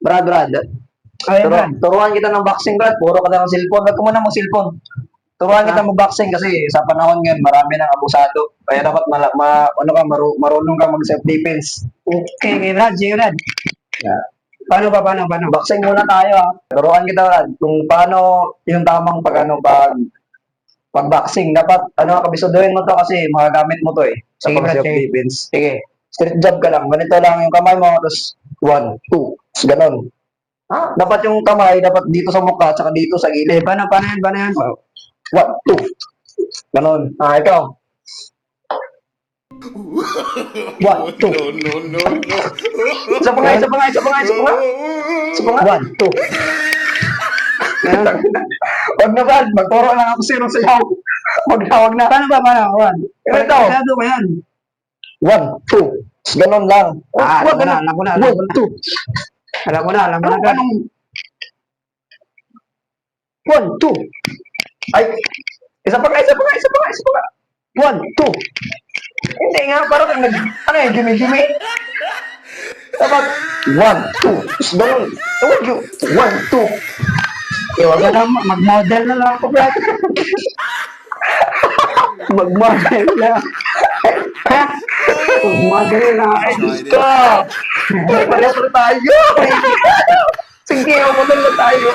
Brad. Ay, Brad. Turuan kita ng boxing, Brad. Puro ka ng cellphone. Huwag ka muna mag-cellphone. Turuan kita mag-boxing kasi sa panahon ngayon, marami ng abusado. Kaya dapat marunong ka mag-self-defense. Okay, Brad. Sige, Brad. Yeah. Paano? Boxing muna tayo, ha. Turuan kita, Brad, kung paano yung tamang pag-boxing. Dapat, kabisuduhin mo to kasi magagamit mo to eh. Sa Sige, Brad. pag-self-defense. Sige. Street jab ka lang. Ganito lang yung kamay mo. Tapos, 1, 2. Tapos, ganon. Dapat yung kamay, dapat dito sa mukha, tsaka dito sa Eh, gilid. paano yan? 1, 2. Ganon. Ikaw. 1, 2. No. Isa pa nga. 1, 2. Wag na, Brad. Magturo lang ako sino sa'yo. Wag na. Paano? Ito. Sigurado ko yan. 1, 2. Ganon lang. Alam ko na. 1, 2. Alam ko na, Brad. 1, 2. Ay, isa pa nga. 1, 2. Hindi nga, parang gimi-gimi. Dapat, 1, 2. Ganon. 1, 2. Huwag ka na, mag-model na lang ako, Brad. Mag-model na. Ha? Mag-model na. Stop! Pareho tayo! Sige, model na tayo.